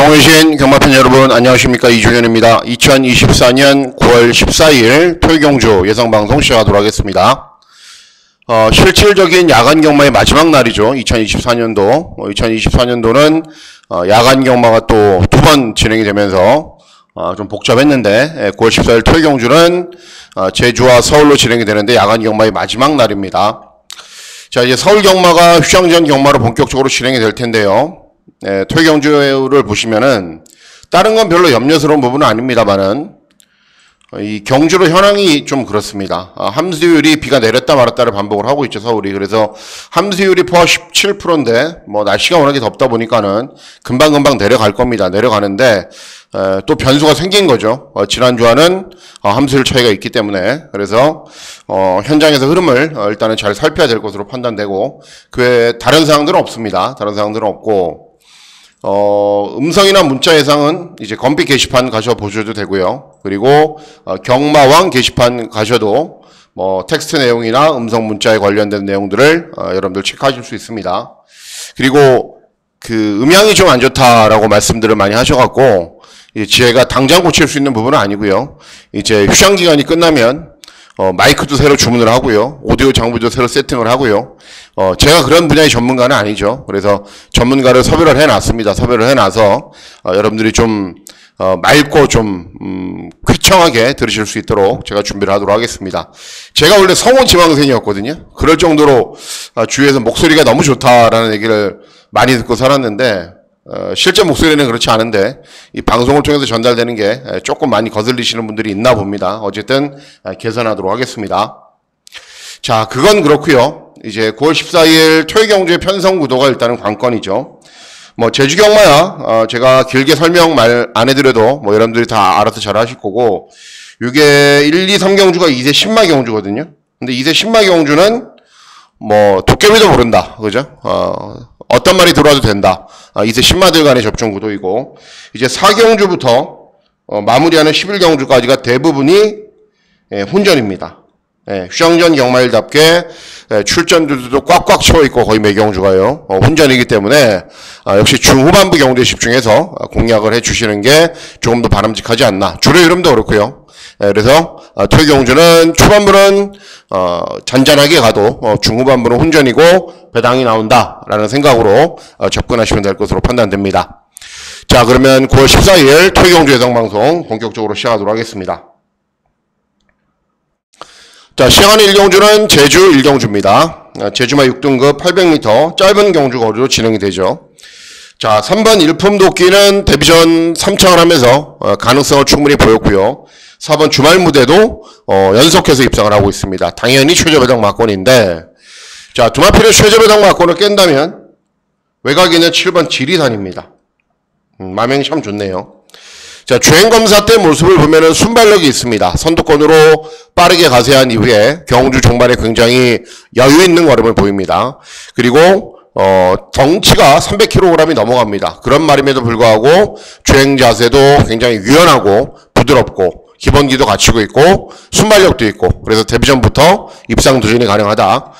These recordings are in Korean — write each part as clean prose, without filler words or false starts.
보고 계신 경마팬 여러분 안녕하십니까, 이종현입니다. 2024년 9월 14일 토요경주 예상방송 시작하도록 하겠습니다. 실질적인 야간 경마의 마지막 날이죠. 2024년도. 2024년도는 야간 경마가 또 두 번 진행이 되면서 좀 복잡했는데 9월 14일 토요경주는 제주와 서울로 진행이 되는데 야간 경마의 마지막 날입니다. 자, 이제 서울 경마가 휴장전 경마로 본격적으로 진행이 될 텐데요. 토요경주를 보시면은 다른 건 별로 염려스러운 부분은 아닙니다만은 이 경주로 현황이 좀 그렇습니다. 함수율이 비가 내렸다 말았다를 반복을 하고 있죠, 서울이. 그래서 함수율이 포화 17%인데 뭐 날씨가 워낙에 덥다 보니까는 금방금방 내려갈 겁니다. 내려가는데 또 변수가 생긴 거죠. 지난주와는 함수율 차이가 있기 때문에. 그래서 현장에서 흐름을 일단은 잘 살펴야 될 것으로 판단되고, 그 외에 다른 사항들은 없습니다. 다른 사항들은 없고, 음성이나 문자 예상은 이제 검빛 게시판 가셔 보셔도 되고요. 그리고 경마왕 게시판 가셔도 뭐 텍스트 내용이나 음성 문자에 관련된 내용들을 여러분들 체크하실 수 있습니다. 그리고 그 음향이 좀 안 좋다라고 말씀들을 많이 하셔갖고 제가 당장 고칠 수 있는 부분은 아니고요. 이제 휴장 기간이 끝나면 마이크도 새로 주문을 하고요. 오디오 장비도 새로 세팅을 하고요. 제가 그런 분야의 전문가는 아니죠. 그래서 전문가를 섭외를 해놨습니다. 섭외를 해놔서 여러분들이 좀 맑고 좀 쾌청하게 들으실 수 있도록 제가 준비를 하도록 하겠습니다. 제가 원래 성원 지망생이었거든요. 그럴 정도로 주위에서 목소리가 너무 좋다라는 얘기를 많이 듣고 살았는데 실제 목소리는 그렇지 않은데 이 방송을 통해서 전달되는 게 조금 많이 거슬리시는 분들이 있나 봅니다. 어쨌든 개선하도록 하겠습니다. 자, 그건 그렇고요. 이제 9월 14일 토요경주의 편성 구도가 일단은 관건이죠. 뭐 제주 경마야 제가 길게 설명 말 안 해드려도 뭐 여러분들이 다 알아서 잘 하실 거고, 이게 1, 2, 3경주가 2세 신마 경주거든요. 근데 2세 신마 경주는 뭐 도깨비도 모른다, 그죠? 어떤 말이 들어와도 된다. 2세 신마들 간의 접종 구도이고, 이제 4경주부터 마무리하는 11경주까지가 대부분이 혼전입니다. 휴장전 경마일답게 출전들도 꽉꽉 채워있고 거의 매경주가요. 혼전이기 때문에 역시 중후반부 경주에 집중해서 공략을 해주시는 게 조금 더 바람직하지 않나. 주로 흐름도 그렇고요. 그래서 토요경주는 초반부는 잔잔하게 가도 중후반부는 혼전이고 배당이 나온다라는 생각으로 접근하시면 될 것으로 판단됩니다. 자, 그러면 9월 14일 토요경주 예상방송 본격적으로 시작하도록 하겠습니다. 자, 시행하는 1경주는 제주 1경주입니다. 제주마 6등급 800m 짧은 경주 거리로 진행이 되죠. 자, 3번 일품도끼는 데뷔전 3창을 하면서 가능성을 충분히 보였고요. 4번 주말 무대도 연속해서 입상을 하고 있습니다. 당연히 최저배당 막권인데, 자, 두마필의 최저배당 막권을 깬다면 외곽에 있는 7번 지리산입니다. 마명이 참 좋네요. 자, 주행검사 때 모습을 보면은 순발력이 있습니다. 선두권으로 빠르게 가세한 이후에 경주 종반에 굉장히 여유 있는 걸음을 보입니다. 그리고 덩치가 300kg이 넘어갑니다. 그런 말임에도 불구하고 주행 자세도 굉장히 유연하고 부드럽고 기본기도 갖추고 있고 순발력도 있고, 그래서 데뷔전부터 입상 도전이 가능하다.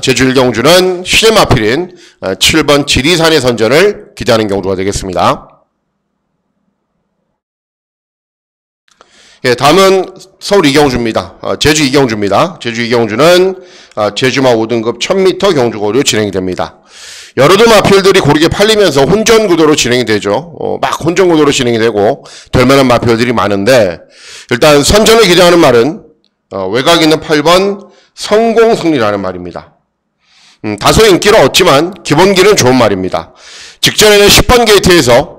제주 1경주는 시내마필인 7번 지리산의 선전을 기대하는 경주가 되겠습니다. 예, 다음은 서울 2경주입니다. 제주 2경주입니다. 제주 2경주는 제주마 5등급 1000m 경주 거리로 진행이 됩니다. 여러 도 마필들이 고르게 팔리면서 혼전 구도로 진행이 되죠. 막 혼전 구도로 진행이 되고 될 만한 마필들이 많은데, 일단 선전을 기대하는 말은 외곽에 있는 8번 성공승리라는 말입니다. 다소 인기를 얻지만 기본기는 좋은 말입니다. 직전에는 10번 게이트에서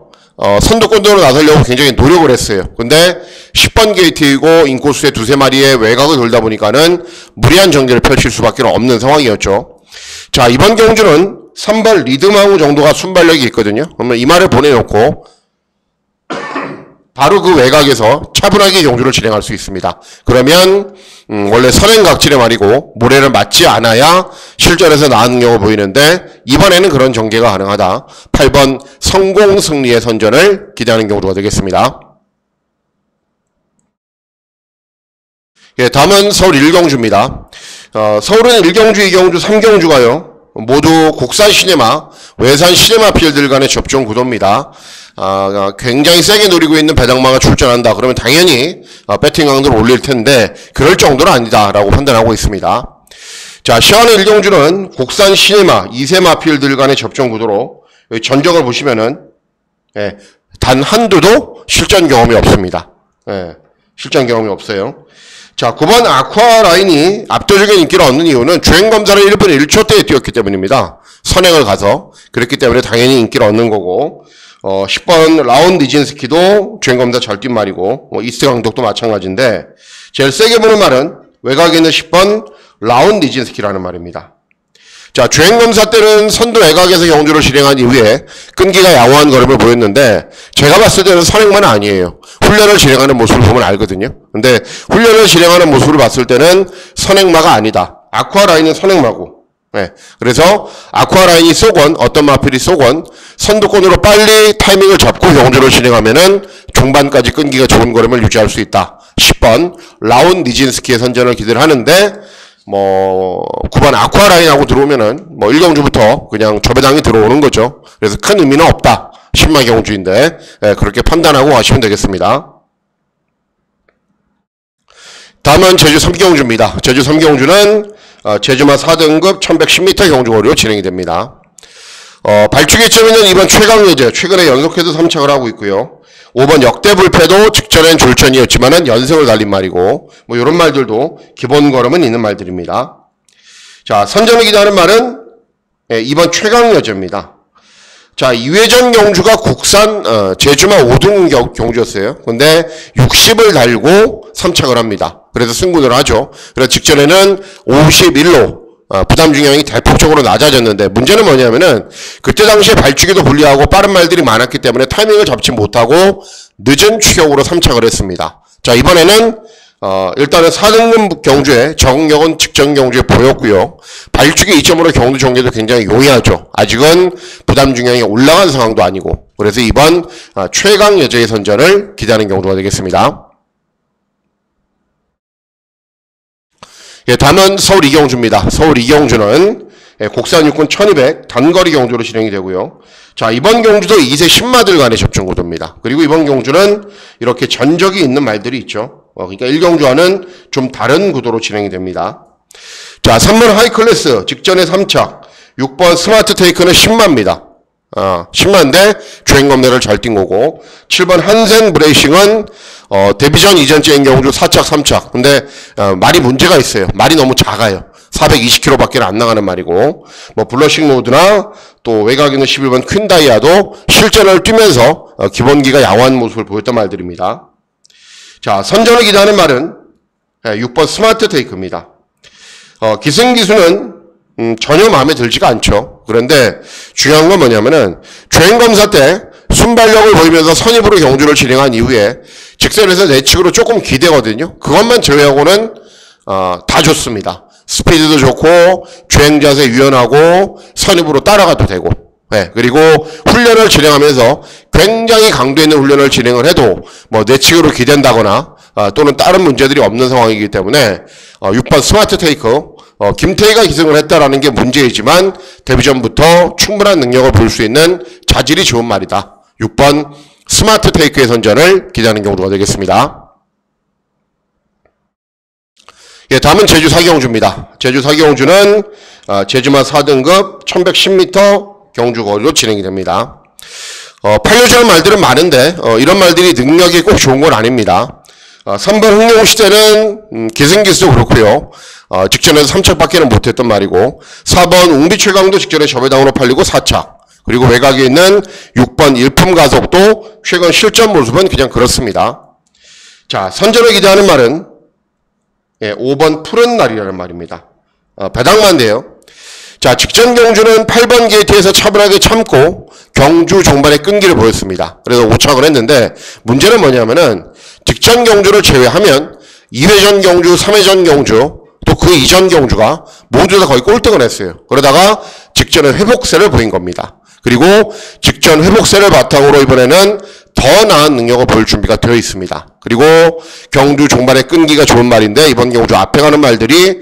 선두권으로 나서려고 굉장히 노력을 했어요. 근데 10번 게이트이고 인코스에 두세 마리의 외곽을 돌다 보니까는 무리한 전개를 펼칠 수밖에 없는 상황이었죠. 자, 이번 경주는 3번 리드망우 정도가 순발력이 있거든요. 그러면 이 말을 보내놓고 바로 그 외곽에서 차분하게 경주를 진행할 수 있습니다. 그러면 원래 선행각질의 말이고 모래를 맞지 않아야 실전에서 나은 경우 보이는데, 이번에는 그런 전개가 가능하다. 8번 성공승리의 선전을 기대하는 경주가 되겠습니다. 예, 다음은 서울 1경주입니다. 서울은 1경주, 2경주, 3경주가요 모두 국산 시네마, 외산 시네마 필들 간의 접종 구도입니다. 굉장히 세게 노리고 있는 배당마가 출전한다. 그러면 당연히 배팅 강도를 올릴 텐데 그럴 정도는 아니다라고 판단하고 있습니다. 자, 시간의 1경주는 국산 시네마, 이세마 필들 간의 접종 구도로 여기 전적을 보시면은 단 한두도 실전 경험이 없습니다. 실전 경험이 없어요. 자, 9번 아쿠아라인이 압도적인 인기를 얻는 이유는 주행검사를 1분 1초대에 뛰었기 때문입니다. 선행을 가서. 그랬기 때문에 당연히 인기를 얻는 거고 10번 라운 니진스키도 주행검사 잘 뛴 말이고 이스트 강독도 마찬가지인데 제일 세게 보는 말은 외곽에 있는 10번 라운 니진스키라는 말입니다. 자, 주행검사 때는 선두 외곽에서 경주를 실행한 이후에 끈기가 양호한 걸음을 보였는데 제가 봤을 때는 선행만은 아니에요. 훈련을 진행하는 모습을 보면 알거든요. 근데 훈련을 진행하는 모습을 봤을 때는 선행마가 아니다. 아쿠아라인은 선행마고. 그래서 아쿠아라인이 쏘건 어떤 마필이 쏘건 선두권으로 빨리 타이밍을 잡고 경주를 진행하면은 중반까지 끈기가 좋은 걸음을 유지할 수 있다. 10번 라운 니진스키의 선전을 기대를 하는데 9번 아쿠아라인하고 들어오면은 1경주부터 그냥 저배당이 들어오는 거죠. 그래서 큰 의미는 없다. 10마 경주인데 그렇게 판단하고 가시면 되겠습니다. 다음은 제주 3경주입니다. 제주 3경주는 제주마 4등급 1110m 경주거리로 진행이 됩니다. 발주기 점에는 이번 최강여제 최근에 연속해서 3착을 하고 있고요. 5번 역대불패도 직전엔 졸전이었지만은 연승을 달린 말이고 이런 말들도 기본 걸음은 있는 말들입니다. 자, 선전을 기대하는 말은 이번 최강여제입니다. 자, 이회전 경주가 국산 제주마 5등 경주였어요. 근데 60을 달고 3착을 합니다. 그래서 승부를 하죠. 그래서 직전에는 51로 부담 중량이 대폭적으로 낮아졌는데 문제는 뭐냐면은 그때 당시에 발주기도 불리하고 빠른 말들이 많았기 때문에 타이밍을 잡지 못하고 늦은 추격으로 3착을 했습니다. 자, 이번에는 일단은 4등급 경주에 적응력은 직전 경주에 보였고요. 발주기 2점으로 경주 종료도 굉장히 용이하죠. 아직은 부담 중량이 올라간 상황도 아니고 그래서 이번 최강 여제의 선전을 기대하는 경주가 되겠습니다. 다음은 서울 이경주입니다. 서울 이경주는 국산 육군 1200 단거리 경주로 진행이 되고요. 자, 이번 경주도 2세 10마들 간의 접종 구도입니다. 그리고 이번 경주는 이렇게 전적이 있는 말들이 있죠. 그러니까 1경주와는 좀 다른 구도로 진행이 됩니다. 자, 3번 하이클래스 직전에 3착 6번 스마트 테이크는 10마입니다. 10마인데 주행검내를 잘 뛴 거고 7번 한센 브레이싱은 데뷔전 이전째인 경주 4착 3착 근데 말이 문제가 있어요. 말이 너무 작아요. 420km밖에 안 나가는 말이고 블러싱 로드나 또 외곽에 있는 11번 퀸다이아도 실전을 뛰면서 기본기가 양호한 모습을 보였던 말들입니다. 자, 선전을 기대하는 말은 6번 스마트 테이크입니다. 기승기수는 전혀 마음에 들지가 않죠. 그런데 중요한 건 뭐냐면은 주행검사 때 순발력을 보이면서 선입으로 경주를 진행한 이후에 직선에서 내측으로 조금 기대거든요. 그것만 제외하고는 다 좋습니다. 스피드도 좋고 주행자세 유연하고 선입으로 따라가도 되고 그리고 훈련을 진행하면서 굉장히 강도 있는 훈련을 진행을 해도 내측으로 기댄다거나 또는 다른 문제들이 없는 상황이기 때문에 6번 스마트 테이크 김태희가 기승을 했다라는 게 문제이지만 데뷔전부터 충분한 능력을 볼 수 있는 자질이 좋은 말이다. 6번 스마트 테이크의 선전을 기대하는 경우가 되겠습니다. 다음은 제주 4경주입니다. 제주 4경주는 제주마 4등급 1110m 경주거리로 진행이 됩니다. 팔려주는 말들은 많은데 이런 말들이 능력이 꼭 좋은 건 아닙니다. 3번 흥룡시대는 기승기수도 그렇고요. 직전에서 3착밖에는 못했던 말이고 4번 웅비출강도 직전에 저배당으로 팔리고 4착 그리고 외곽에 있는 6번 일품가속도 최근 실전 모습은 그냥 그렇습니다. 자, 선전을 기대하는 말은 5번 푸른 날이라는 말입니다. 배당만인데요. 자, 직전 경주는 8번 게이트에서 차분하게 참고 경주 종반의 끈기를 보였습니다. 그래서 5착을 했는데 문제는 뭐냐면은 직전 경주를 제외하면 2회전 경주, 3회전 경주 또 그 이전 경주가 모두 다 거의 꼴등을 했어요. 그러다가 직전에 회복세를 보인 겁니다. 그리고 직전 회복세를 바탕으로 이번에는 더 나은 능력을 보일 준비가 되어 있습니다. 그리고 경주 종반의 끈기가 좋은 말인데 이번 경주 앞에 가는 말들이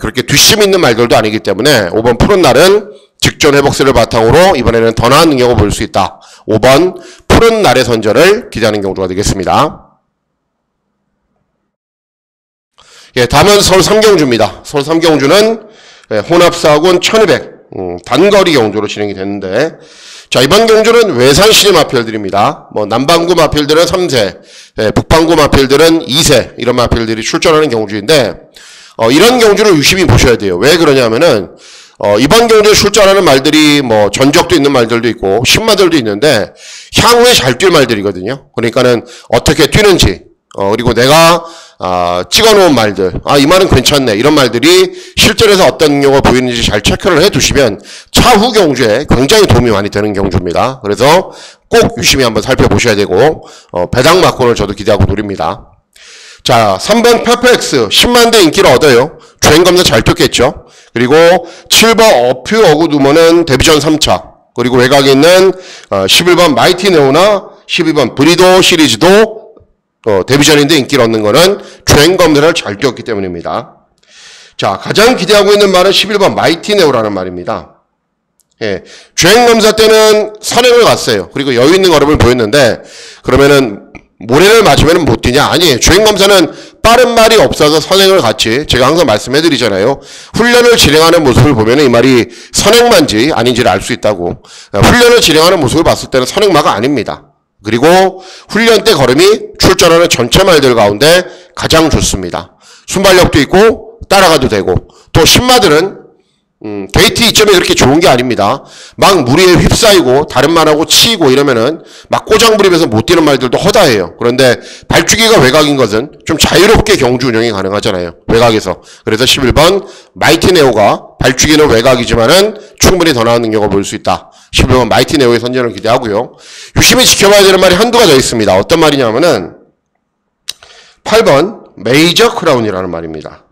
그렇게 뒷심 있는 말들도 아니기 때문에 5번 푸른 날은 직전 회복세를 바탕으로 이번에는 더 나은 능력을 보일 수 있다. 5번 푸른 날의 선전을 기대하는 경주가 되겠습니다. 예, 다음은 서울 3경주입니다. 서울 3경주는 혼합사군 1200 단거리 경주로 진행이 됐는데, 자, 이번 경주는 외산시내 마필들입니다. 뭐 남반구 마필들은 3세, 북반구 마필들은 2세 이런 마필들이 출전하는 경주인데, 이런 경주를 유심히 보셔야 돼요. 왜 그러냐면은 이번 경주에 출전하는 말들이 뭐 전적도 있는 말들도 있고 신마들도 있는데 향후에 잘 뛸 말들이거든요. 그러니까는 어떻게 뛰는지, 그리고 내가 찍어놓은 말들, 이 말은 괜찮네, 이런 말들이 실전에서 어떤 능력을 보이는지 잘 체크를 해두시면 차후 경주에 굉장히 도움이 많이 되는 경주입니다. 그래서 꼭 유심히 한번 살펴보셔야 되고, 배당 막권을 저도 기대하고 노립니다. 자, 3번 페페엑스 10만 대 인기를 얻어요. 주행검사 잘 뛰었겠죠. 그리고 7번 어퓨 어구두머는 데뷔전 3차, 그리고 외곽에 있는 11번 마이티 네오나 12번 브리도 시리즈도 데뷔전인데 인기를 얻는 거는 주행검사를 잘 뛰었기 때문입니다. 자, 가장 기대하고 있는 말은 11번 마이티 네오라는 말입니다. 예, 주행검사 때는 선행을 갔어요. 그리고 여유 있는 걸음을 보였는데, 그러면은 모래를 맞으면 못 뛰냐? 아니에요. 주행검사는 빠른 말이 없어서 선행을 같이, 제가 항상 말씀해드리잖아요. 훈련을 진행하는 모습을 보면 이 말이 선행만지 아닌지를 알 수 있다고. 훈련을 진행하는 모습을 봤을 때는 선행마가 아닙니다. 그리고 훈련 때 걸음이 출전하는 전체 말들 가운데 가장 좋습니다. 순발력도 있고 따라가도 되고, 또 신마들은 게이트 이점이 그렇게 좋은 게 아닙니다. 막 무리에 휩싸이고 다른 말하고 치이고 이러면은 막 꼬장부림해서 못 뛰는 말들도 허다해요. 그런데 발주기가 외곽인 것은 좀 자유롭게 경주 운영이 가능하잖아요. 외곽에서. 그래서 11번 마이티 네오가 발주기는 외곽이지만은 충분히 더 나은 능력을 보일 수 있다. 11번 마이티 네오의 선전을 기대하고요. 유심히 지켜봐야 되는 말이 한두가 더 있습니다. 어떤 말이냐면은 8번 메이저 크라운이라는 말입니다.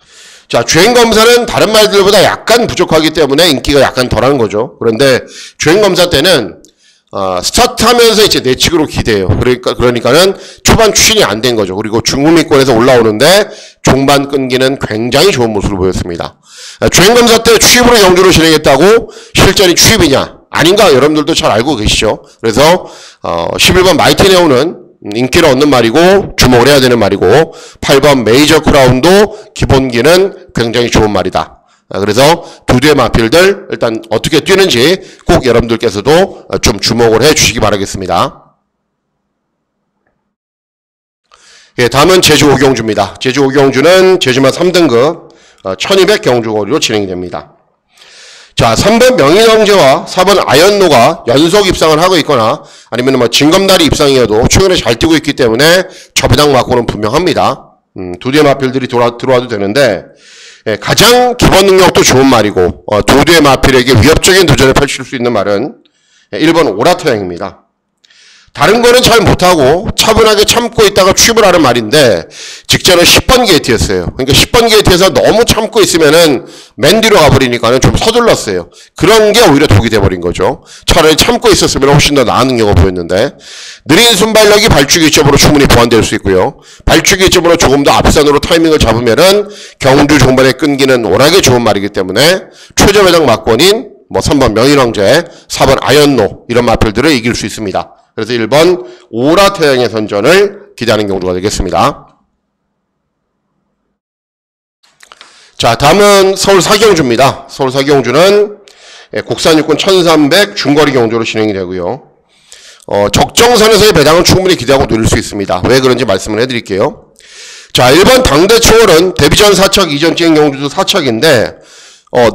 자, 주행검사는 다른 말들보다 약간 부족하기 때문에 인기가 약간 덜한 거죠. 그런데 주행검사 때는 스타트하면서 이제 내측으로 기대요. 그러니까는 초반 추진이 안 된 거죠. 그리고 중후미권에서 올라오는데 종반 끈기는 굉장히 좋은 모습을 보였습니다. 주행검사 때 추입으로 경주를 진행했다고 실전이 추입이냐? 아닌가? 여러분들도 잘 알고 계시죠. 그래서 11번 마이티 네오는 인기를 얻는 말이고 주목을 해야 되는 말이고, 8번 메이저 크라운도 기본기는 굉장히 좋은 말이다. 그래서 두 대의 마필들 일단 어떻게 뛰는지 꼭 여러분들께서도 좀 주목을 해 주시기 바라겠습니다. 예, 다음은 제주 5경주입니다. 제주 5경주는 제주마 3등급 1200 경주거리로 진행이 됩니다. 자, 3번 명인왕제와 4번 아연노가 연속 입상을 하고 있거나 아니면 뭐 진검다리 입상이어도 최근에 잘 뛰고 있기 때문에 저배당 맞고는 분명합니다. 두 대의 마필들이 들어와도 되는데, 예, 가장 기본 능력도 좋은 말이고 두 대의 마필에게 위협적인 도전을 펼칠 수 있는 말은 1번 오라태양입니다. 다른 거는 잘 못하고 차분하게 참고 있다가 취입을 하는 말인데, 직전은 10번 게이트였어요. 그러니까 10번 게이트에서 너무 참고 있으면은 맨 뒤로 가버리니까는 좀 서둘렀어요. 그런 게 오히려 독이 돼버린 거죠. 차라리 참고 있었으면 훨씬 더 나은 능력을 보였는데, 느린 순발력이 발주기 이점으로 충분히 보완될 수 있고요. 발주기 이점으로 조금 더 앞선으로 타이밍을 잡으면은 경주 종반에 끈기는 워낙에 좋은 말이기 때문에 최저배당 막권인 뭐 3번 명인왕제, 4번 아연노 이런 마필들을 이길 수 있습니다. 그래서 1번 오라태양의 선전을 기대하는 경주가 되겠습니다. 자, 다음은 서울 4경주입니다. 서울 4경주는 국산 육군 1300 중거리 경주로 진행이 되고요. 적정선에서의 배당은 충분히 기대하고 노릴 수 있습니다. 왜 그런지 말씀을 해드릴게요. 자, 1번 당대초월은 데뷔전 4척, 이전 진행 경주도 4척인데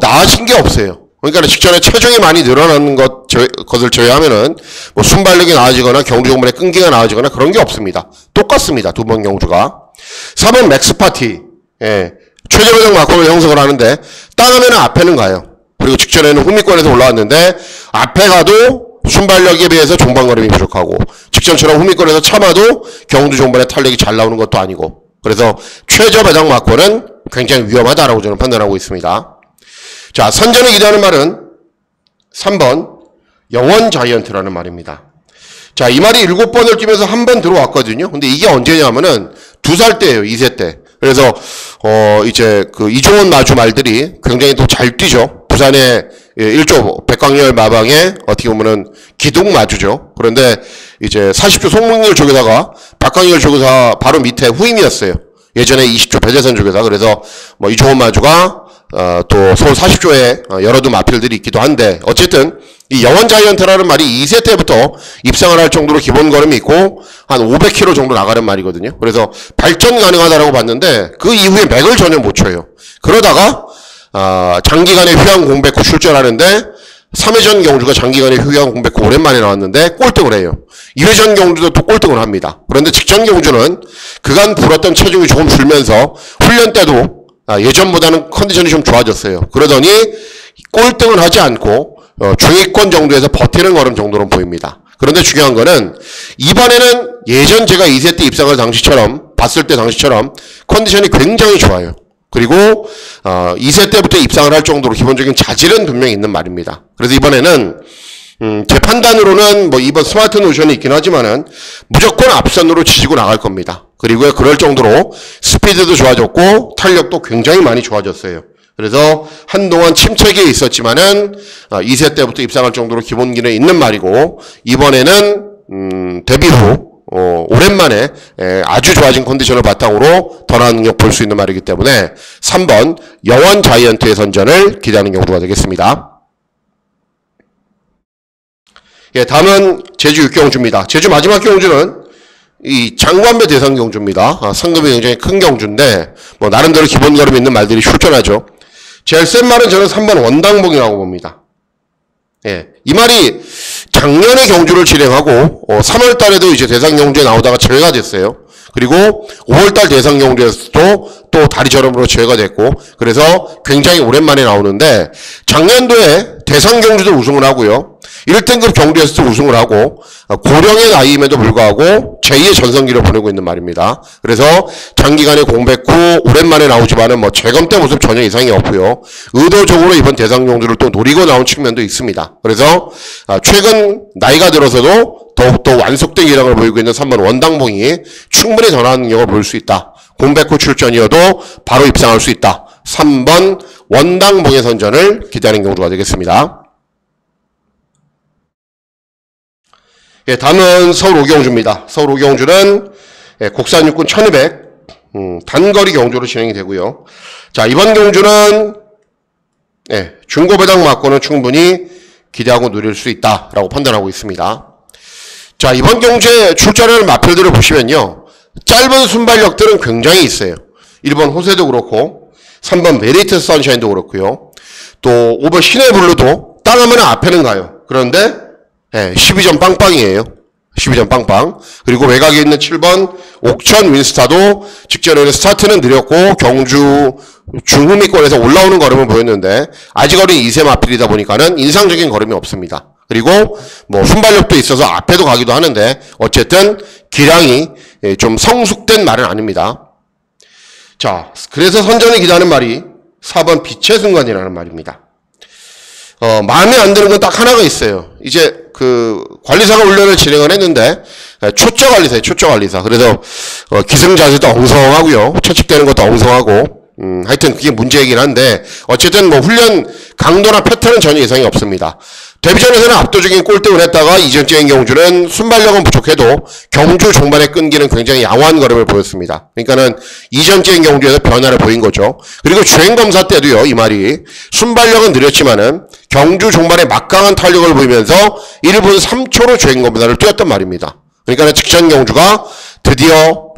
나아진 게 없어요. 그러니까 직전에 체중이 많이 늘어나는 것을 제외하면은 뭐 순발력이 나아지거나 경주 종반의 끈기가 나아지거나 그런 게 없습니다. 똑같습니다. 두 번 경주가. 4번 맥스파티. 예. 최저배당 막권을 형성을 하는데 따가면은 앞에는 가요. 그리고 직전에는 후미권에서 올라왔는데 앞에 가도 순발력에 비해서 종반걸음이 부족하고, 직전처럼 후미권에서 참아도 경주 종반의 탄력이 잘 나오는 것도 아니고, 그래서 최저배당 막권은 굉장히 위험하다라고 저는 판단하고 있습니다. 자, 선전을 기대하는 말은 3번 영원 자이언트라는 말입니다. 자, 이 말이 7번을 뛰면서 한 번 들어왔거든요. 근데 이게 언제냐면은 2살 때예요. 2세 때. 그래서 이제 그 이종원 마주 말들이 굉장히 또 잘 뛰죠. 부산의 1조 백광열 마방의 어떻게 보면은 기둥 마주죠. 그런데 이제 40조 송문길 조교사가 박광일 조교사 바로 밑에 후임이었어요. 예전에 20조 배재선 조교사. 그래서 뭐 이종원 마주가 또 서울 40조에 여러 두 마필들이 있기도 한데, 어쨌든 이 영원 자이언트라는 말이 2세 때부터 입상을 할 정도로 기본 걸음이 있고 한 500km 정도 나가는 말이거든요. 그래서 발전 가능하다라고 봤는데 그 이후에 맥을 전혀 못 쳐요. 그러다가 장기간의 휴양 공백 후 출전하는데 3회전 경주가 장기간의 휴양 공백 후 오랜만에 나왔는데 꼴등을 해요. 2회전 경주도 또 꼴등을 합니다. 그런데 직전 경주는 그간 불었던 체중이 조금 줄면서 훈련 때도 예전보다는 컨디션이 좀 좋아졌어요. 그러더니 꼴등은 하지 않고 중위권 정도에서 버티는 걸음 정도로 보입니다. 그런데 중요한 거는 이번에는 예전 제가 2세 때 입상을 봤을 때 당시처럼 컨디션이 굉장히 좋아요. 그리고 2세 때부터 입상을 할 정도로 기본적인 자질은 분명히 있는 말입니다. 그래서 이번에는 제 판단으로는 뭐 이번 스마트 노션이 있긴 하지만은 무조건 앞선으로 지지고 나갈 겁니다. 그리고 그럴 정도로 스피드도 좋아졌고 탄력도 굉장히 많이 좋아졌어요. 그래서 한동안 침체기에 있었지만은 2세 때부터 입상할 정도로 기본기는 있는 말이고, 이번에는 데뷔 후 오랜만에 아주 좋아진 컨디션을 바탕으로 더 나은 능력 볼 수 있는 말이기 때문에 3번 영원 자이언트의 선전을 기대하는 경우가 되겠습니다. 예, 다음은 제주 6경주입니다. 제주 마지막 경주는 이 장관배 대상 경주입니다. 상금이 굉장히 큰 경주인데 뭐 나름대로 기본 걸음 있는 말들이 출전하죠. 제일 센 말은 저는 3번 원당봉이라고 봅니다. 예, 이 말이 작년에 경주를 진행하고 3월 달에도 이제 대상 경주에 나오다가 제외가 됐어요. 그리고 5월 달 대상 경주에서도 또 다리 저럼으로 제외가 됐고, 그래서 굉장히 오랜만에 나오는데 작년도에 대상 경주도 우승을 하고요. 1등급 경주에서도 우승을 하고 고령의 나이임에도 불구하고 제2의 전성기를 보내고 있는 말입니다. 그래서 장기간의 공백 후 오랜만에 나오지만은 뭐 재검 때 모습 전혀 이상이 없고요. 의도적으로 이번 대상 경주를 또 노리고 나온 측면도 있습니다. 그래서 최근 나이가 들어서도 더욱더 완속된 기량을 보이고 있는 3번 원당봉이 충분히 더 나은 능력을 보일 수 있다. 공백 후 출전이어도 바로 입상할 수 있다. 3번 원당봉의 선전을 기대하는 경주가 되겠습니다. 예, 다음은 서울 5경주입니다. 서울 5경주는 국산 육군 1200 단거리 경주로 진행이 되고요. 자, 이번 경주는 중고배당 막고는 충분히 기대하고 누릴 수 있다라고 판단하고 있습니다. 자, 이번 경주에 출전하는 마필들을 보시면요, 짧은 순발력들은 굉장히 있어요. 1번 호세도 그렇고 3번 메리트 선샤인도 그렇고요. 또 5번 시내블루도 땅하면 앞에는 가요. 그런데 12점 빵빵이에요. 12점 빵빵. 그리고 외곽에 있는 7번 옥천 윈스타도 직전에는 스타트는 느렸고 경주 중후미권에서 올라오는 걸음을 보였는데 아직 어린 2세 마필이다 보니까는 인상적인 걸음이 없습니다. 그리고 뭐 순발력도 있어서 앞에도 가기도 하는데 어쨌든 기량이 좀 성숙된 말은 아닙니다. 자, 그래서 선전을 기대하는 말이 4번 빛의 순간이라는 말입니다. 마음에 안 드는 건 딱 하나가 있어요. 이제 그 관리사가 훈련을 진행을 했는데 초짜 관리사예요. 초짜 관리사. 그래서 기승 자세도 엉성하고요. 처측되는 것도 엉성하고 하여튼 그게 문제이긴 한데 어쨌든 뭐 훈련 강도나 패턴은 전혀 이상이 없습니다. 데뷔전에서는 압도적인 꼴등을 했다가 이전주행 경주는 순발력은 부족해도 경주 종반에 끈기는 굉장히 양호한 걸음을 보였습니다. 그러니까는 이전주행 경주에서 변화를 보인 거죠. 그리고 주행검사 때도요, 이 말이 순발력은 느렸지만은 경주 종반에 막강한 탄력을 보이면서 1분 3초로 주행검사를 뛰었단 말입니다. 그러니까 직전 경주가 드디어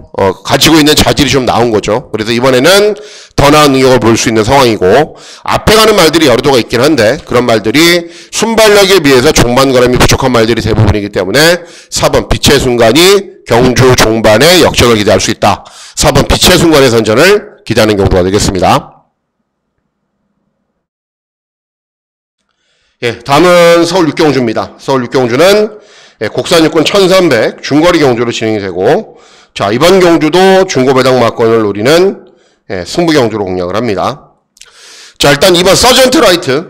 가지고 있는 자질이 좀 나온 거죠. 그래서 이번에는 더 나은 능력을 볼 수 있는 상황이고, 앞에 가는 말들이 여러 도가 있긴 한데 그런 말들이 순발력에 비해서 종반 걸음이 부족한 말들이 대부분이기 때문에 4번 빛의 순간이 경주 종반에 역전을 기대할 수 있다. 4번 빛의 순간의 선전을 기대하는 경우가 되겠습니다. 예, 다음은 서울 6경주입니다. 서울 6경주는 국산 육군 1300 중거리 경주로 진행이 되고, 자, 이번 경주도 중고배당 막권을 노리는 승부 경주로 공략을 합니다. 자, 일단 이번 서전트 라이트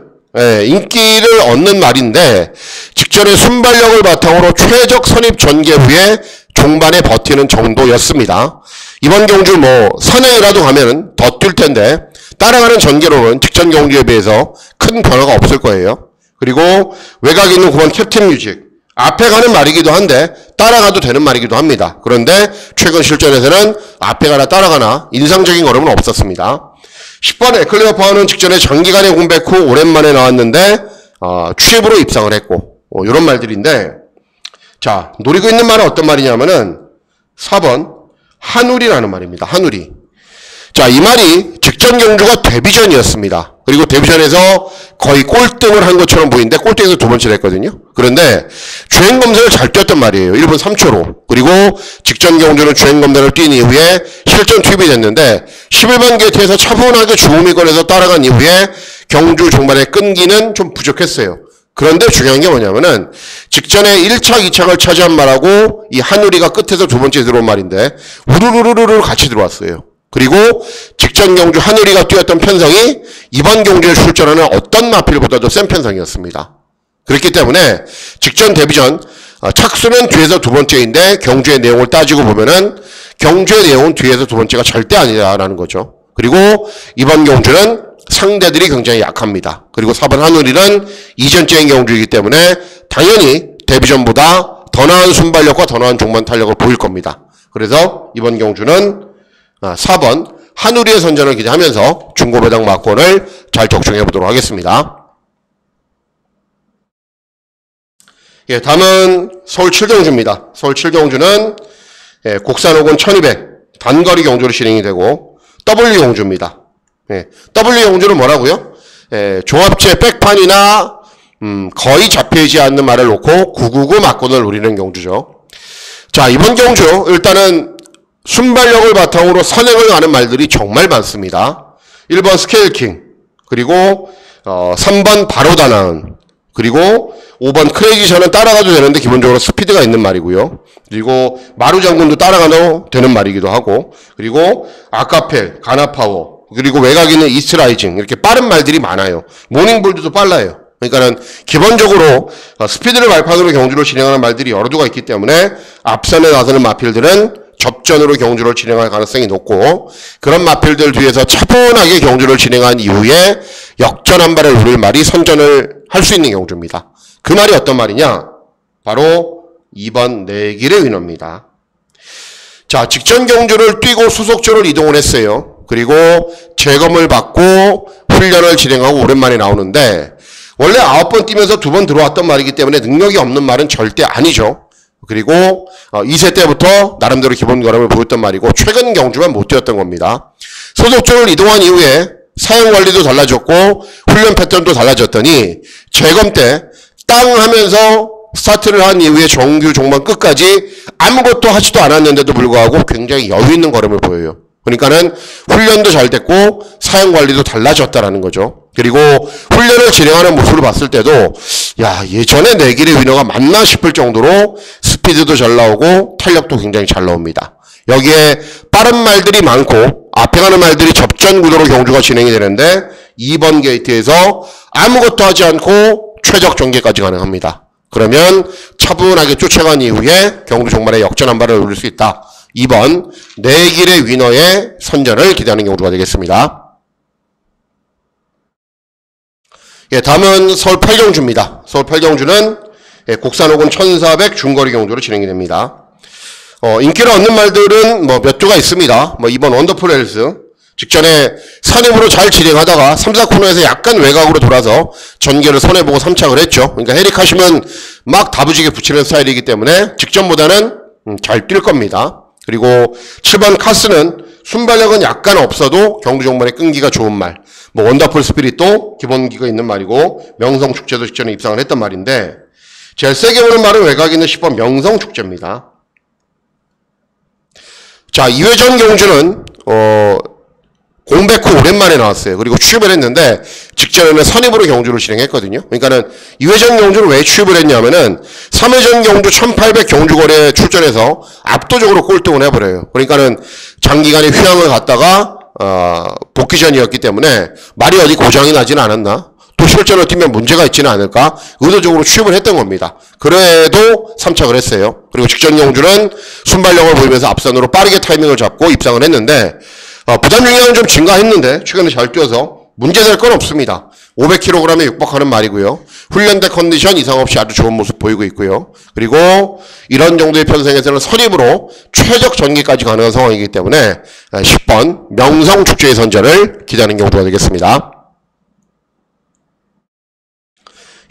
인기를 얻는 말인데 직전에 순발력을 바탕으로 최적 선입 전개 후에 종반에 버티는 정도였습니다. 이번 경주 뭐 선행이라도 가면은 더 뛸 텐데 따라가는 전개로는 직전 경주에 비해서 큰 변화가 없을 거예요. 그리고 외곽에 있는 9번 캡틴 뮤직 앞에 가는 말이기도 한데 따라가도 되는 말이기도 합니다. 그런데 최근 실전에서는 앞에 가나 따라가나 인상적인 걸음은 없었습니다. 10번 에클레어 파워는 직전에 장기간의 공백 후 오랜만에 나왔는데 취입으로 입상을 했고 이런 말들인데, 자, 노리고 있는 말은 어떤 말이냐면은 4번 한우리라는 말입니다. 한우리. 자, 이 말이 직전 경주가 데뷔전이었습니다. 그리고 데뷔전에서 거의 꼴등을 한 것처럼 보이는데 꼴등에서 두 번째를 했거든요. 그런데 주행 검사를 잘 뛰었단 말이에요. 1분 3초로. 그리고 직전 경주는 주행 검사를 뛴 이후에 실전 투입이 됐는데 11번 게이트에서 차분하게 주호미권에서 따라간 이후에 경주 종반의 끈기는 좀 부족했어요. 그런데 중요한 게 뭐냐면은 직전에 1차, 2차를 차지한 말하고 이 한우리가 끝에서 두 번째 들어온 말인데 우르르르르 같이 들어왔어요. 그리고 직전 경주 한우리가 뛰었던 편성이 이번 경주에 출전하는 어떤 마필보다도 센 편성이었습니다. 그렇기 때문에 직전 데뷔전 착수는 뒤에서 두 번째인데 경주의 내용을 따지고 보면은 경주의 내용은 뒤에서 두 번째가 절대 아니다라는 거죠. 그리고 이번 경주는 상대들이 굉장히 약합니다. 그리고 4번 한우리는 이전째인 경주이기 때문에 당연히 데뷔전보다 더 나은 순발력과 더 나은 종반 탄력을 보일 겁니다. 그래서 이번 경주는 4번 한우리의 선전을 기대하면서 중고배당 막권을 잘 적중해 보도록 하겠습니다. 예, 다음은 서울 7경주입니다. 서울 7경주는 곡산 5군 1200 단거리 경주로 진행이 되고 W 경주입니다. 예, W 경주는 뭐라고요? 종합제 백판이나 거의 잡히지 않는 말을 놓고 999 막권을 노리는 경주죠. 자, 이번 경주 일단은 순발력을 바탕으로 선행을 가는 말들이 정말 많습니다. 1번 스케일킹, 그리고 3번 바로 다나은, 그리고 5번 크레이지션은 따라가도 되는데 기본적으로 스피드가 있는 말이고요. 그리고 마루장군도 따라가도 되는 말이기도 하고, 그리고 아카펠, 가나파워, 그리고 외곽에는 이스트라이징, 이렇게 빠른 말들이 많아요. 모닝볼드도 빨라요. 그러니까는 기본적으로 스피드를 발판으로 경주를 진행하는 말들이 여러 두가 있기 때문에 앞선에 나서는 마필들은 접전으로 경주를 진행할 가능성이 높고, 그런 마필들 뒤에서 차분하게 경주를 진행한 이후에 역전 한 발을 누릴 말이 선전을 할 수 있는 경주입니다. 그 말이 어떤 말이냐? 바로 2번 내길의 위너입니다. 자, 직전 경주를 뛰고 수속조를 이동을 했어요. 그리고 재검을 받고 훈련을 진행하고 오랜만에 나오는데 원래 9번 뛰면서 2번 들어왔던 말이기 때문에 능력이 없는 말은 절대 아니죠. 그리고 2세 때부터 나름대로 기본 결함을 보였던 말이고 최근 경주만 못 뛰었던 겁니다. 소속조를 이동한 이후에 사용관리도 달라졌고 훈련 패턴도 달라졌더니 재검 때 땅 하면서 스타트를 한 이후에 정규 종반 끝까지 아무것도 하지도 않았는데도 불구하고 굉장히 여유 있는 걸음을 보여요. 그러니까는 훈련도 잘 됐고 사용관리도 달라졌다라는 거죠. 그리고 훈련을 진행하는 모습을 봤을 때도 야, 예전에 내길의 위너가 맞나 싶을 정도로 스피드도 잘 나오고 탄력도 굉장히 잘 나옵니다. 여기에 빠른 말들이 많고 앞에 가는 말들이 접전 구도로 경주가 진행이 되는데 2번 게이트에서 아무것도 하지 않고 최적 전개까지 가능합니다. 그러면 차분하게 쫓아간 이후에 경주 종말에 역전 한 발을 노릴 수 있다. 2번 내길의 위너의 선전을 기대하는 경주가 되겠습니다. 예, 다음은 서울 8경주입니다. 서울 8경주는 곡산 5군 1400 중거리 경주로 진행이 됩니다. 인기를 얻는 말들은 몇 두가 있습니다. 2번 원더풀 헬스. 직전에 선임으로 잘 진행하다가 3, 4코너에서 약간 외곽으로 돌아서 전개를 손해보고 3착을 했죠. 그러니까 헤릭하시면 막 다부지게 붙이는 스타일이기 때문에 직전보다는 잘 뛸 겁니다. 그리고 7번 카스는 순발력은 약간 없어도 경주 종반의 끈기가 좋은 말. 원더풀 스피릿도 기본기가 있는 말이고 명성축제도 직전에 입상을 했던 말인데 제일 세게 오는 말은 외곽에 있는 10번 명성축제입니다. 자, 2회전 경주는 공백 후 오랜만에 나왔어요. 그리고 취입을 했는데 직전에는 선입으로 경주를 진행했거든요. 그러니까는 2회전 경주를 왜 취입을 했냐면은 3회전 경주 1800 경주거리에 출전해서 압도적으로 꼴등을 해버려요. 그러니까는 장기간의 휴양을 갔다가 복귀전이었기 때문에 말이 어디 고장이 나지는 않았나? 또 실전을 뛰면 문제가 있지는 않을까? 의도적으로 취입을 했던 겁니다. 그래도 3착을 했어요. 그리고 직전 경주는 순발력을 보이면서 앞선으로 빠르게 타이밍을 잡고 입상을 했는데 부담 영향은 좀 증가했는데 최근에 잘 뛰어서 문제될 건 없습니다. 500kg에 육박하는 말이고요. 훈련대 컨디션 이상 없이 아주 좋은 모습 보이고 있고요. 그리고 이런 정도의 편성에서는 선입으로 최적 전개까지 가능한 상황이기 때문에 10번 명성축제의 선전을 기대하는 경우가 되겠습니다.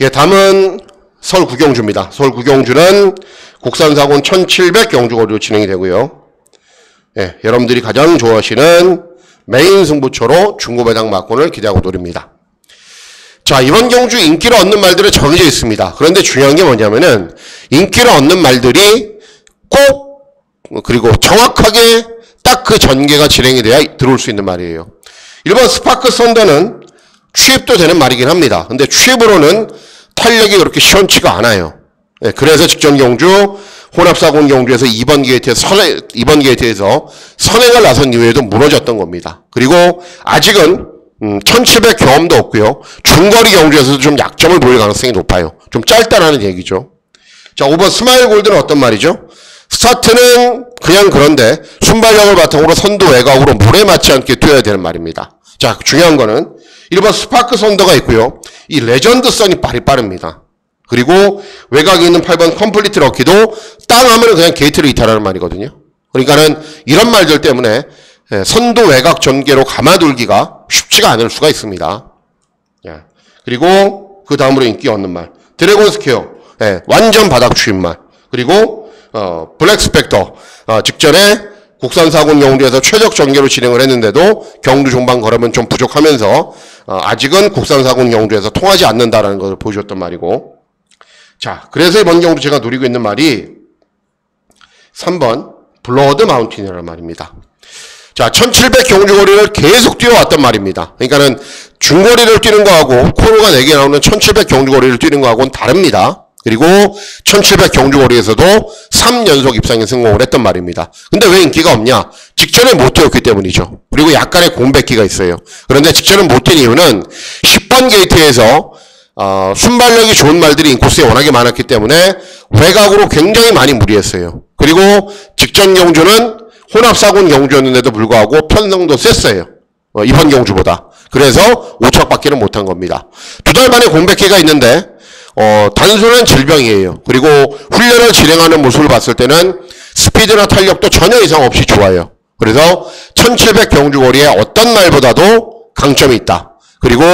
예, 다음은 서울 구경주입니다. 서울 구경주는 국산사군 1700 경주거리로 진행이 되고요. 예, 여러분들이 가장 좋아하시는 메인 승부처로 중고배당 막권을 기대하고 노립니다. 자, 이번 경주 인기를 얻는 말들은 정해져 있습니다. 그런데 중요한 게 뭐냐면은 인기를 얻는 말들이 꼭 그리고 정확하게 딱 그 전개가 진행이 돼야 들어올 수 있는 말이에요. 1번 스파크 썬더는 취입도 되는 말이긴 합니다. 근데 취입으로는 탄력이 그렇게 시원치가 않아요. 예, 그래서 직전 경주 혼합사군 경주에서 2번 게이트에서 선행을 나선 이후에도 무너졌던 겁니다. 그리고 아직은 1700 경험도 없고요. 중거리 경주에서도 좀 약점을 보일 가능성이 높아요. 좀 짧다라는 얘기죠. 자, 5번 스마일 골드는 어떤 말이죠? 스타트는 그냥 그런데 순발력을 바탕으로 선두 외곽으로 물에 맞지 않게 뛰어야 되는 말입니다. 자, 중요한 거는 1번 스파크 선더가 있고요. 이 레전드 선이 발이 빠릅니다. 그리고 외곽에 있는 8번 컴플리트 럭키도 땅 하면 그냥 게이트를 이탈하는 말이거든요. 그러니까는 이런 말들 때문에 선두 외곽 전개로 감아돌기가 쉽지가 않을 수가 있습니다. 그리고 그 다음으로 인기 얻는 말 드래곤 스퀘어, 완전 바닥 추인 말. 그리고 블랙 스펙터, 직전에 국산사군 경주에서 최적 전개로 진행을 했는데도 경주 종반 걸으면 좀 부족하면서 아직은 국산사군 경주에서 통하지 않는다라는 것을 보여줬던 말이고, 자, 그래서 이번 경주 제가 노리고 있는 말이 3번 블러드 마운틴이라는 말입니다. 자, 1700 경주거리를 계속 뛰어왔단 말입니다. 그러니까는 중거리를 뛰는 거하고 코너가 4개 나오는 1700 경주거리를 뛰는 거하고는 다릅니다. 그리고 1700 경주거리에서도 3연속 입상에 성공을 했단 말입니다. 근데 왜 인기가 없냐? 직전에 못 뛰었기 때문이죠. 그리고 약간의 공백기가 있어요. 그런데 직전에 못 뛴 이유는 10번 게이트에서 순발력이 좋은 말들이 인코스에 워낙에 많았기 때문에 외곽으로 굉장히 많이 무리했어요. 그리고 직전 경주는 혼합사군 경주였는데도 불구하고 편성도 셌어요. 이번 경주보다. 그래서 5착밖에는 못한 겁니다. 2달 만에 공백기가 있는데 단순한 질병이에요. 그리고 훈련을 진행하는 모습을 봤을 때는 스피드나 탄력도 전혀 이상 없이 좋아요. 그래서 1700 경주거리에 어떤 말보다도 강점이 있다. 그리고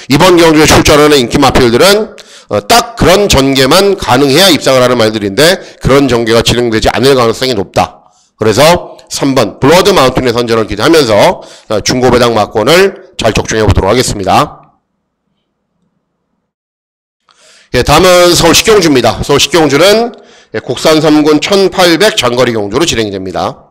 이번 경주에 출전하는 인기 마필들은 딱 그런 전개만 가능해야 입상을 하는 말들인데 그런 전개가 진행되지 않을 가능성이 높다. 그래서 3번 블러드 마운틴의 선전을 기대하면서 중고배당 막권을 잘 적중해 보도록 하겠습니다. 예, 다음은 서울 식경주입니다. 서울 식경주는 국산 3군 1800 장거리 경주로 진행이 됩니다.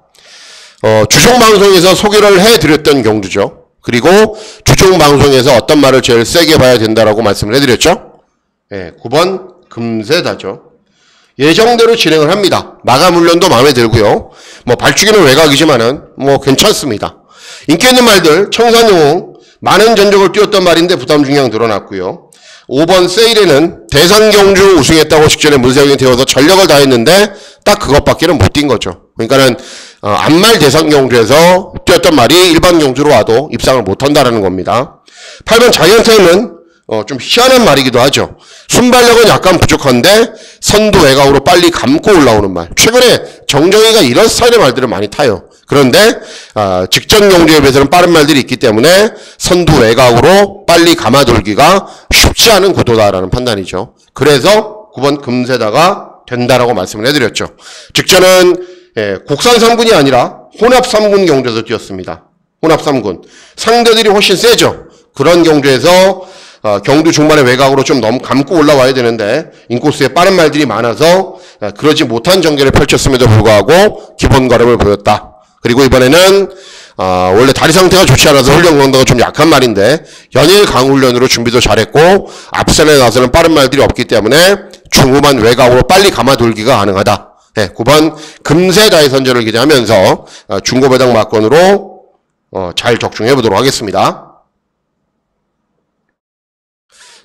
주종 방송에서 소개를 해드렸던 경주죠. 그리고 주종 방송에서 어떤 말을 제일 세게 봐야 된다라고 말씀을 해드렸죠. 예, 9번 금세다죠. 예정대로 진행을 합니다. 마감 훈련도 마음에 들고요. 발주기는 외곽이지만은 괜찮습니다. 인기 있는 말들 청산용 많은 전적을 뛰었던 말인데 부담 중량 늘어났고요. 5번 세일에는 대상경주 우승했다고 직전에 문세영이 되어서 전력을 다했는데 딱 그것밖에는 못 뛴 거죠. 그러니까는 안말 대상경주에서 뛰었던 말이 일반 경주로 와도 입상을 못한다라는 겁니다. 8번 자이언트는 좀 희한한 말이기도 하죠. 순발력은 약간 부족한데 선두 외곽으로 빨리 감고 올라오는 말. 최근에 정정희가 이런 스타일의 말들을 많이 타요. 그런데 직전 경주에 비해서는 빠른 말들이 있기 때문에 선두 외곽으로 빨리 감아돌기가 쉽지 않은 구도다라는 판단이죠. 그래서 9번 금세다가 된다라고 말씀을 해드렸죠. 직전은 국산 3군이 아니라 혼합 3군 경주에서 뛰었습니다. 혼합 3군. 상대들이 훨씬 세죠. 그런 경주에서 경주 중반에 외곽으로 좀 너무 감고 올라와야 되는데 인코스에 빠른 말들이 많아서 그러지 못한 전개를 펼쳤음에도 불구하고 기본 걸음을 보였다. 그리고 이번에는 원래 다리 상태가 좋지 않아서 훈련 강도가 좀 약한 말인데 연일 강훈련으로 준비도 잘했고 앞선에 나서는 빠른 말들이 없기 때문에 중후반 외곽으로 빨리 감아돌기가 가능하다. 네, 9번 금세다의 선전을 기대하면서 중고배당 막권으로 잘 적중해 보도록 하겠습니다.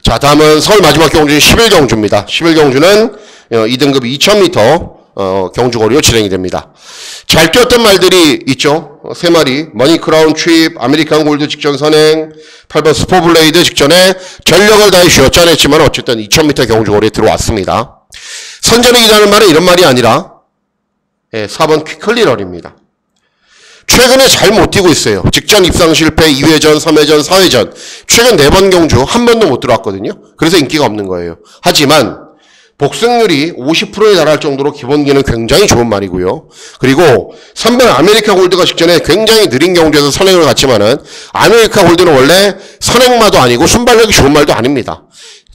자, 다음은 서울 마지막 경주인 11경주입니다. 11경주는 2등급 2000m 경주거리로 진행이 됩니다. 잘 뛰었던 말들이 있죠. 3마리 머니크라운 트립, 아메리칸 골드 직전 선행, 8번 스포블레이드 직전에 전력을 다해 쥐어짜 냈지만 어쨌든 2000m 경주거리에 들어왔습니다. 선전에 기다는 말은 이런 말이 아니라 4번 퀵클리런입니다. 최근에 잘 못 뛰고 있어요. 직전 입상 실패, 2회전, 3회전, 4회전. 최근 4번 경주 한 번도 못 들어왔거든요. 그래서 인기가 없는 거예요. 하지만 복승률이 50%에 달할 정도로 기본기는 굉장히 좋은 말이고요. 그리고 3번 아메리카 골드가 직전에 굉장히 느린 경주에서 선행을 갔지만은 아메리카 골드는 원래 선행마도 아니고 순발력이 좋은 말도 아닙니다.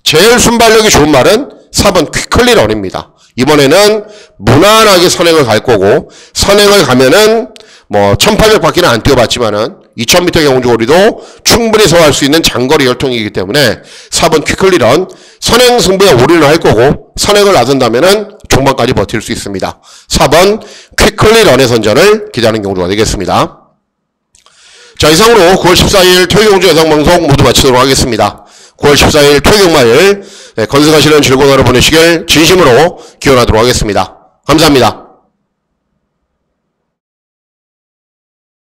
제일 순발력이 좋은 말은 4번 퀵클리런입니다. 이번에는 무난하게 선행을 갈 거고, 선행을 가면은 1800바퀴는 안 뛰어봤지만은 2000m 경주거리도 충분히 소화할 수 있는 장거리 혈통이기 때문에 4번 퀵클리런 선행 승부에 올인을 할 거고, 선행을 나선다면은 종반까지 버틸 수 있습니다. 4번 퀵클리런의 선전을 기대하는 경주가 되겠습니다. 자, 이상으로 9월 14일 토요경주 예상방송 모두 마치도록 하겠습니다. 9월 14일 토요경마일 건승하시는 즐거운 하루 보내시길 진심으로 기원하도록 하겠습니다. 감사합니다.